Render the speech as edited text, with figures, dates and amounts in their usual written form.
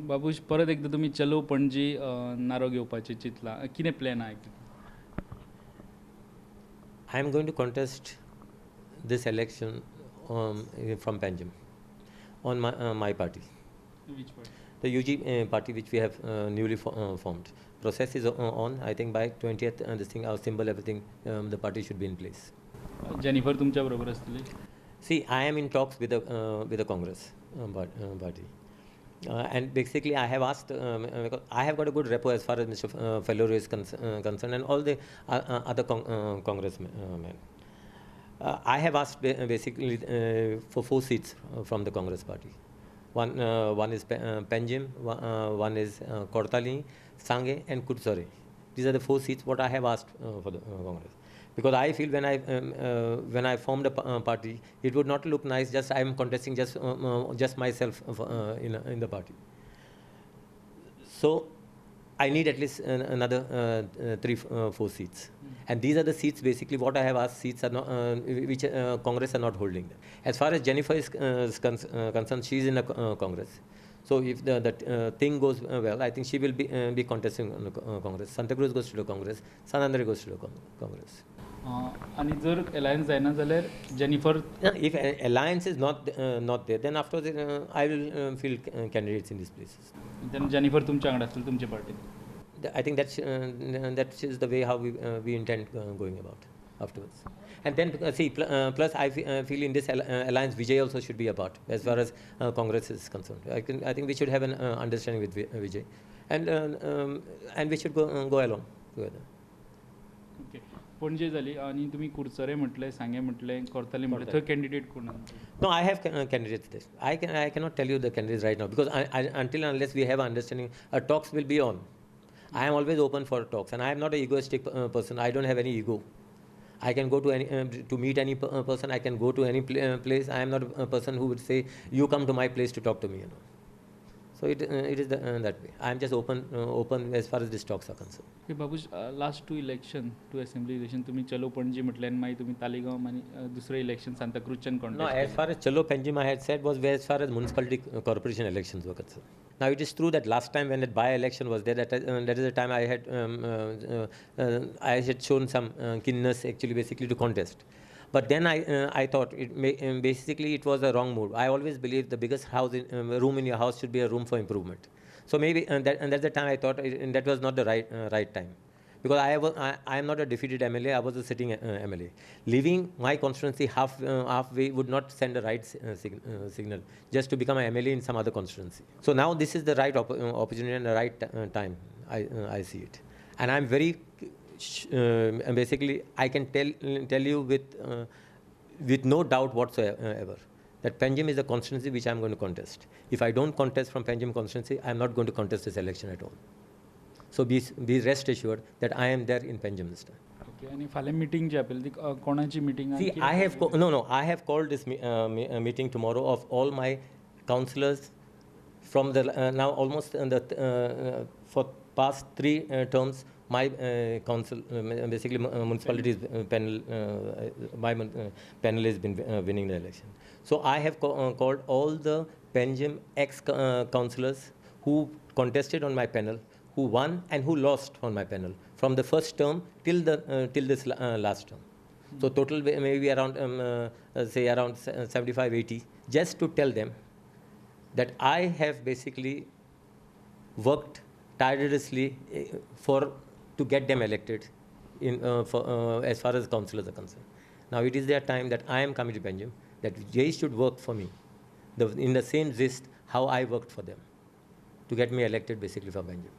बाबूश परत एकदा तुम्ही चलो पणजी नारो घेवपाचे चिंतला कितें प्लॅन आहे I am going to contest this election from Panjim on my party. Which part? The UG party which we have newly formed. Process is on. I think by 20th, this thing, our symbol, everything, the party should be in place. Jennifer तुमच्या बरोबर असतली. See, I am in talks with the Congress party. And basically, I have asked, because I have got a good rapport as far as Mr. Fellore is concerned and all the other congressmen. I have asked basically for 4 seats from the Congress party. One is Panjim, one is Kortali, Sange and Kutsare. These are the 4 seats what I have asked for the Congress. Because I feel when I formed a party, it would not look nice. Just I am contesting just myself in the party. So I need at least another 3-4 seats, and these are the seats basically what I have asked. Seats are not which Congress are not holding. As far as Jennifer is concerned, she is in the Congress. So if the thing goes well, I think she will be contesting on the Congress. Santa Cruz goes to the Congress. San Andre goes to the Congress. आणि जर alliance जायना जाल्यार Jennifer if alliance is not there, then after I will field candidates in these places. then Jennifer तुमच्या वांगडा आसतली तुमच्या पार्टीन. I think that is the way how we intend going about afterwards. And then see, plus I feel in this alliance Vijay also should be a part as far as Congress is concerned. I think we should have an understanding with Vijay, and we should go along together. Okay. Panaji झाली आणि तुम्ही कुरचरे म्हटले सांगे म्हटले कोर्ताली म्हटले थंय candidate कोण No, I have candidates there. I cannot tell you the candidates right now because until and unless we have understanding, talks will be on. I am always open for talks, and I am not an egoistic person. I don't have any ego. I can go to any to meet any person. I can go to any place. I am not a person who would say, "You come to my place to talk to me." You know. So it is that way. I am just open as far as these talks are concerned. Okay, Babush last 2 election 2 assembly election तुम्ही चलो पणजी म्हटले आणि मागीर तुम्ही तालिगांव आणि दुसरे election सांता क्रूजच्यान contest. No, as far as Chalo Panjim I had said was as far as municipality corporation elections were concerned. Now it is true that last time when that by-election was there, that is the time I had shown some keenness actually basically to contest. But then I thought basically it was a wrong move. I always believe the biggest room in your house should be a room for improvement. So maybe that's the time I thought that was not the right time. Because I am not a defeated MLA, I was a sitting MLA. Leaving my constituency halfway would not send a right signal just to become an MLA in some other constituency. So now this is the right opportunity and the right time, I see it. And I'm very basically I can tell you with no doubt whatsoever that Panjim is the constituency which I am going to contest. If I don't contest from Panjim constituency, I am not going to contest this election at all. So be rest assured that I am there in Panjim this time. Okay, आणि फाल्यां meeting जी आपली ती कोणाची meeting See, I have called this meeting tomorrow of all my councillors from the now almost for past 3 terms. My council, basically municipalities panel, my panel has been winning the election. So I have called all the Panjim ex-councillors who contested on my panel, who won and who lost on my panel from the first term till this last term. So total maybe around say around 75-80, just to tell them that I have basically worked tirelessly to get them elected as far as councillors are concerned. Now it is their time that I am coming to Panjim, that they should work for me in the same zest how I worked for them to get me elected basically for Panjim.